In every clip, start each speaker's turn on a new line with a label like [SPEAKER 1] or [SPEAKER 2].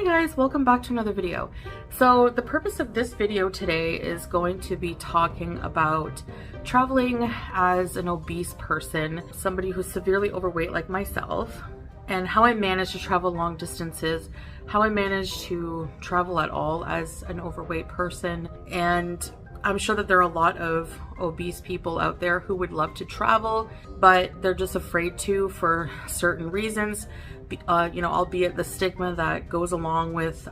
[SPEAKER 1] guys, welcome back to another video. So the purpose of this video today is going to be talking about traveling as an obese person, somebody who's severely overweight like myself, and how I managed to travel long distances, how I managed to travel at all as an overweight person. And I'm sure that there are a lot of obese people out there who would love to travel, but they're just afraid to for certain reasons. Albeit the stigma that goes along with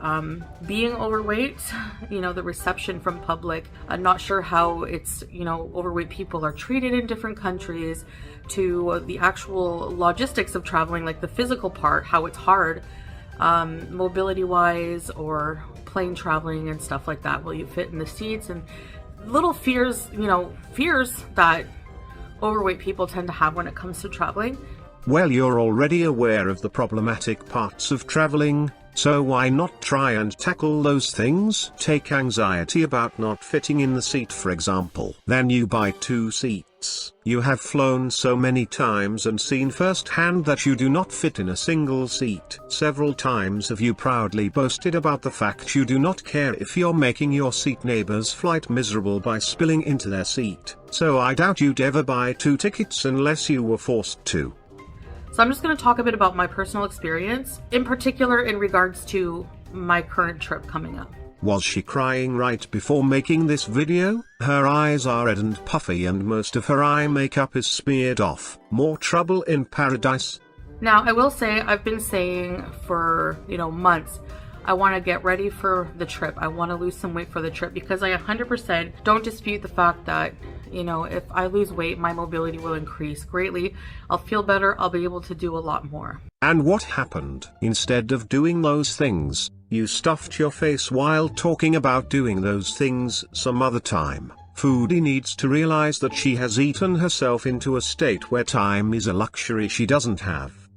[SPEAKER 1] being overweight, the reception from public. I'm not sure how overweight people are treated in different countries, to the actual logistics of traveling, like the physical part, how it's hard, mobility wise, or plane traveling and stuff like that. Will you fit in the seats? And little fears that overweight people tend to have when it comes to traveling.
[SPEAKER 2] Well, you're already aware of the problematic parts of traveling, so why not try and tackle those things? Take anxiety about not fitting in the seat, for example. Then you buy 2 seats. You have flown so many times and seen firsthand that you do not fit in a single seat. Several times have you proudly boasted about the fact you do not care if you're making your seat neighbor's flight miserable by spilling into their seat. So I doubt you'd ever buy 2 tickets unless you were forced to.
[SPEAKER 1] So I'm just going to talk a bit about my personal experience, in particular in regards to my current trip coming up.
[SPEAKER 2] Was she crying right before making this video? Her eyes are red and puffy and most of her eye makeup is smeared off. More trouble in paradise.
[SPEAKER 1] Now, I will say, I've been saying for, months, I want to get ready for the trip. I want to lose some weight for the trip because I 100% don't dispute the fact that if I lose weight, my mobility will increase greatly. I'll feel better. I'll be able to do a lot more.
[SPEAKER 2] And what happened? Instead of doing those things, you stuffed your face while talking about doing those things some other time. Foodie needs to realize that she has eaten herself into a state where time is a luxury she doesn't have.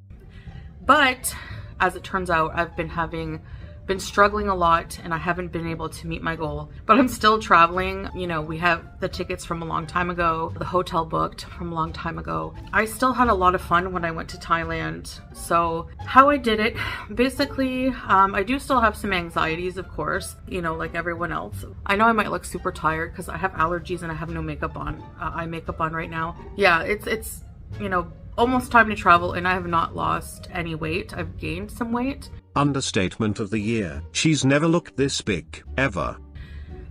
[SPEAKER 1] But as it turns out, I've been struggling a lot and I haven't been able to meet my goal, but I'm still traveling. We have the tickets from a long time ago, the hotel booked from a long time ago. I still had a lot of fun when I went to Thailand. So how I did it, basically, I do still have some anxieties, of course, like everyone else. I know I might look super tired because I have allergies and I have no makeup on, eye makeup on right now. Yeah, it's almost time to travel and I have not lost any weight. I've gained some weight.
[SPEAKER 2] Understatement of the year. She's never looked this big, ever.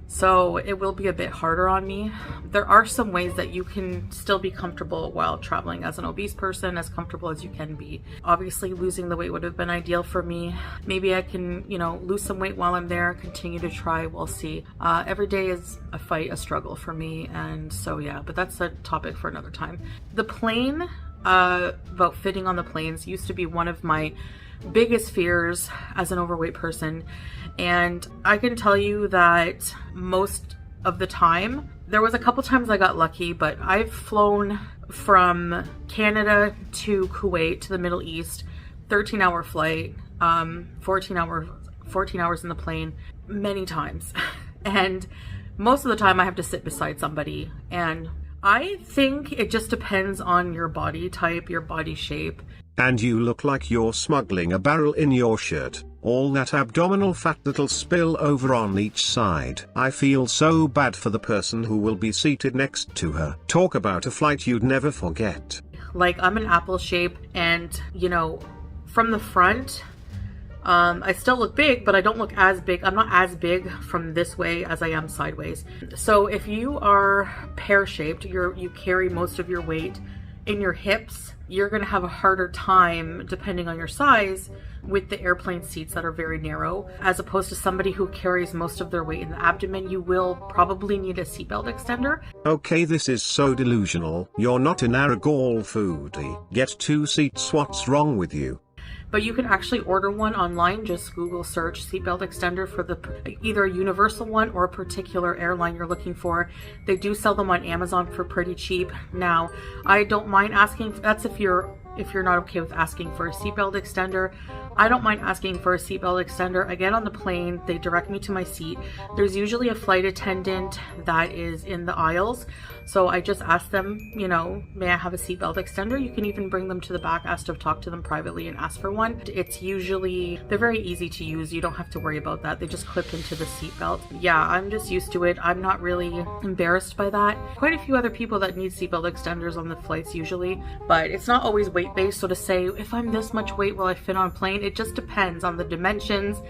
[SPEAKER 1] So it will be a bit harder on me. There are some ways that you can still be comfortable while traveling as an obese person, as comfortable as you can be. Obviously, losing the weight would have been ideal for me. Maybe I can, lose some weight while I'm there, continue to try, we'll see. Every day is a fight, a struggle for me. And so, yeah, but that's a topic for another time. The plane, about fitting on the planes used to be one of my biggest fears as an overweight person, and I can tell you that most of the time, there was a couple times I got lucky, but I've flown from Canada to Kuwait to the Middle East, 13-hour flight, 14 hours in the plane, many times. And most of the time I have to sit beside somebody, and I think it just depends on your body type, your body shape.
[SPEAKER 2] And you look like you're smuggling a barrel in your shirt. All that abdominal fat that'll spill over on each side. I feel so bad for the person who will be seated next to her. Talk about a flight you'd never forget.
[SPEAKER 1] Like, I'm an apple shape and, from the front, I still look big, but I don't look as big. I'm not as big from this way as I am sideways. So if you are pear-shaped, you carry most of your weight in your hips, you're going to have a harder time, depending on your size, with the airplane seats that are very narrow, as opposed to somebody who carries most of their weight in the abdomen. You will probably need a seatbelt extender.
[SPEAKER 2] Okay, this is so delusional. You're not in Aragall, Foodie. Get 2 seats, what's wrong with you?
[SPEAKER 1] But you can actually order one online. Just Google search seatbelt extender for either a universal one or a particular airline you're looking for. They do sell them on Amazon for pretty cheap. Now, I don't mind asking, that's if you're if you're not okay with asking for a seatbelt extender. I don't mind asking for a seatbelt extender. I get on the plane, they direct me to my seat. There's usually a flight attendant that is in the aisles. So I just ask them, you know, may I have a seatbelt extender? You can even bring them to the back, ask to talk to them privately and ask for one. It's usually, they're very easy to use. You don't have to worry about that. They just clip into the seatbelt. Yeah, I'm just used to it. I'm not really embarrassed by that. Quite a few other people that need seatbelt extenders on the flights usually, but it's not always weight-based. So to say, if I'm this much weight, will I fit on a plane? It just depends on the dimensions.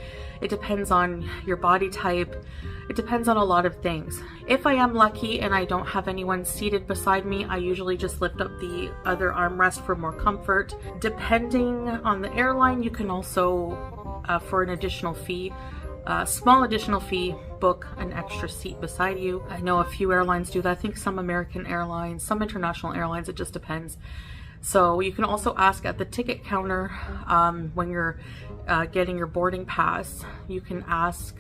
[SPEAKER 1] It depends on your body type. It depends on a lot of things. If I am lucky and I don't have anyone seated beside me, I usually just lift up the other armrest for more comfort. Depending on the airline, you can also, for an additional fee, small additional fee, book an extra seat beside you. I know a few airlines do that. I think some American airlines, some international airlines, it just depends. So you can also ask at the ticket counter when you're getting your boarding pass. You can ask,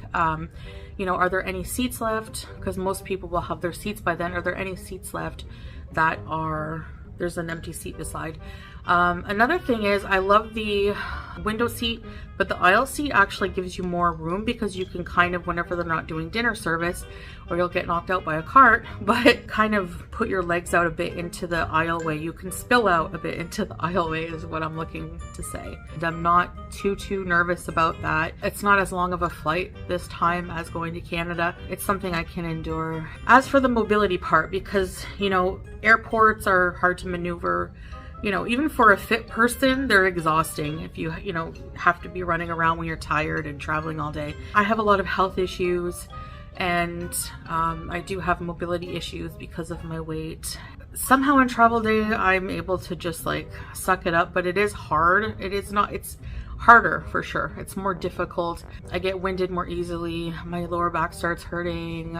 [SPEAKER 1] you know, are there any seats left? Because most people will have their seats by then. Are there any seats left that are, there's an empty seat beside? Another thing is, I love the window seat, but the aisle seat actually gives you more room because you can kind of, whenever they're not doing dinner service or you'll get knocked out by a cart, but kind of put your legs out a bit into the aisleway. You can spill out a bit into the aisleway is what I'm looking to say. And I'm not too nervous about that. It's not as long of a flight this time as going to Canada. It's something I can endure. As for the mobility part, because, you know, airports are hard to maneuver. You know, even for a fit person, they're exhausting if you know, have to be running around when you're tired and traveling all day. I have a lot of health issues and I do have mobility issues because of my weight. Somehow on travel day, I'm able to just like suck it up, but it is hard. It's harder for sure. It's more difficult. I get winded more easily. My lower back starts hurting.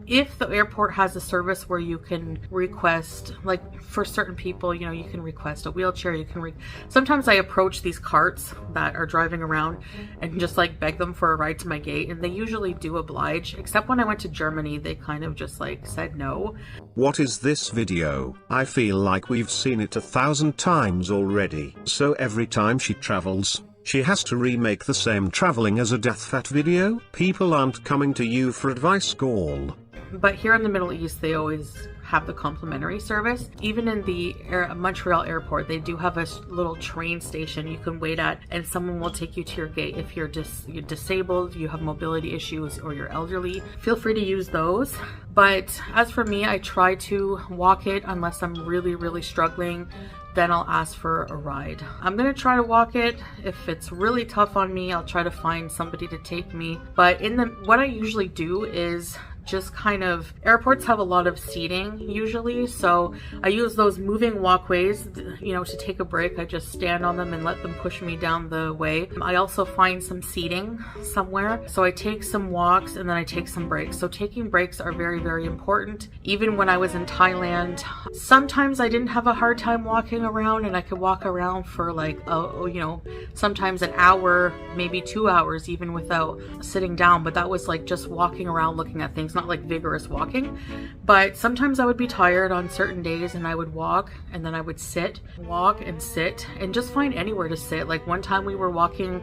[SPEAKER 1] If the airport has a service where you can request, like for certain people, you know, you can request a wheelchair. You can sometimes I approach these carts that are driving around and just like beg them for a ride to my gate, and they usually do oblige, except when I went to Germany, they kind of just like said no.
[SPEAKER 2] What is this video? I feel like we've seen it 1,000 times already. So every time she travels, she has to remake the same traveling as a death fat video? People aren't coming to you for advice, Gall.
[SPEAKER 1] But here in the Middle East, they always have the complimentary service. Even in the Montreal airport, they do have a little train station you can wait at, and someone will take you to your gate. If you're disabled, you have mobility issues, or you're elderly, feel free to use those. But as for me, I try to walk it unless I'm really struggling. Then I'll ask for a ride. I'm gonna try to walk it. If it's really tough on me, I'll try to find somebody to take me. But what I usually do is just kind of, airports have a lot of seating usually, so I use those moving walkways, you know, to take a break. I just stand on them and let them push me down the way. I also find some seating somewhere, so I take some walks and then I take some breaks. So taking breaks are very important. Even when I was in Thailand, sometimes I didn't have a hard time walking around, and I could walk around for like, you know, sometimes an hour, maybe 2 hours even without sitting down. But that was like just walking around looking at things, not like vigorous walking. But sometimes I would be tired on certain days and I would walk, and then I would sit, walk and sit, and just find anywhere to sit. Like one time we were walking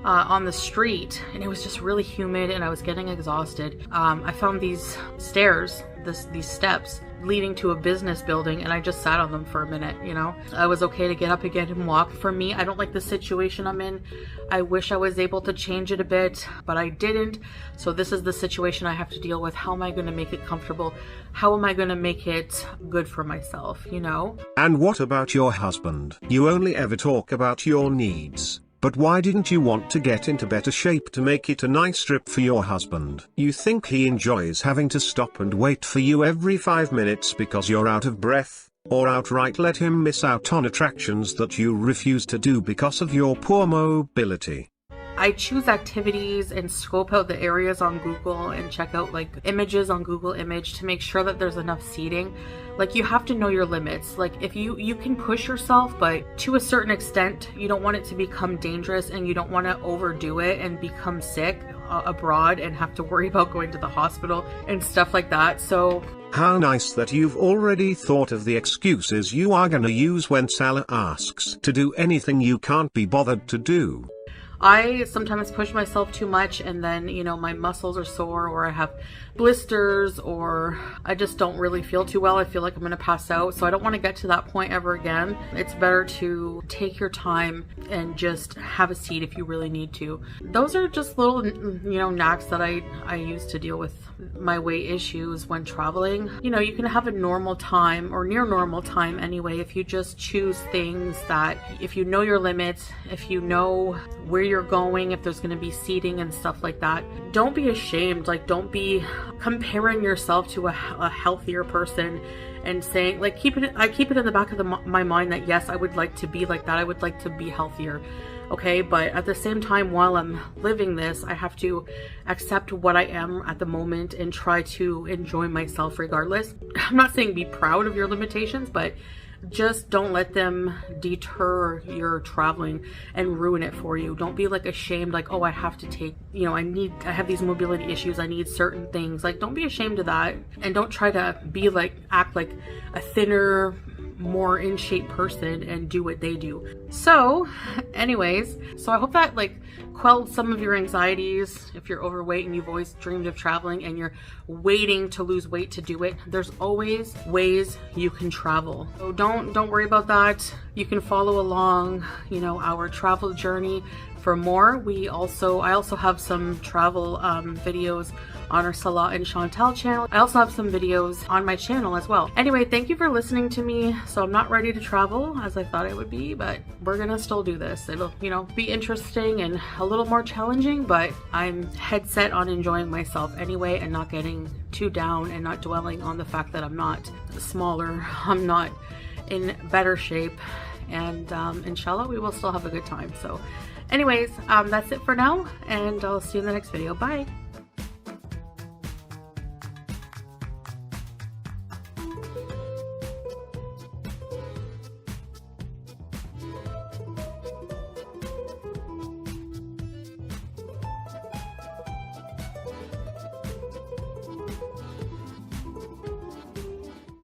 [SPEAKER 1] on the street and it was just really humid and I was getting exhausted. I found these stairs, these steps leading to a business building, and I just sat on them for a minute, you know. I was okay to get up again and walk. For me, I don't like the situation I'm in. I wish I was able to change it a bit, but I didn't. So this is the situation I have to deal with. How am I going to make it comfortable? How am I going to make it good for myself, you know?
[SPEAKER 2] And what about your husband? You only ever talk about your needs. But why didn't you want to get into better shape to make it a nice trip for your husband? You think he enjoys having to stop and wait for you every 5 minutes because you're out of breath? Or outright let him miss out on attractions that you refuse to do because of your poor mobility?
[SPEAKER 1] I choose activities and scope out the areas on Google and check out like images on Google Image to make sure that there's enough seating. Like you have to know your limits. Like if you can push yourself, but to a certain extent, you don't want it to become dangerous and you don't want to overdo it and become sick. abroad and have to worry about going to the hospital and stuff like that. So
[SPEAKER 2] how nice that you've already thought of the excuses you are gonna use when Salah asks to do anything you can't be bothered to do.
[SPEAKER 1] I sometimes push myself too much, and then, you know, my muscles are sore, or I have blisters, or I just don't really feel too well. I feel like I'm gonna pass out. So I don't want to get to that point ever again. It's better to take your time and just have a seat if you really need to. Those are just little, you know, knacks that I use to deal with my weight issues when traveling. You know, you can have a normal time, or near normal time anyway, if you just choose things that, if you know your limits, if you know where you're going, if there's going to be seating and stuff like that. Don't be ashamed. Like, don't be comparing yourself to a healthier person and saying, like, I keep it in the back of my mind that yes, I would like to be like that. I would like to be healthier. Okay, but at the same time, while I'm living this, I have to accept what I am at the moment and try to enjoy myself regardless. I'm not saying be proud of your limitations, but just don't let them deter your traveling and ruin it for you. Don't be like ashamed, like, oh, I have to take, you know, I have these mobility issues, I need certain things. Like, don't be ashamed of that, and don't try to be like, act like a thinner, more in shape person and do what they do. So anyways, so I hope that like quelled some of your anxieties. If you're overweight and you've always dreamed of traveling and you're waiting to lose weight to do it, there's always ways you can travel. So don't worry about that. You can follow along, you know, our travel journey for more. I also have some travel videos on our Salah and Chantel channel. I also have some videos on my channel as well. Anyway, thank you for listening to me. So I'm not ready to travel as I thought I would be, but we're gonna still do this. It'll, you know, be interesting and a little more challenging, but I'm head set on enjoying myself anyway and not getting too down and not dwelling on the fact that I'm not smaller, I'm not in better shape, and inshallah we will still have a good time. So anyways, that's it for now, and I'll see you in the next video. Bye.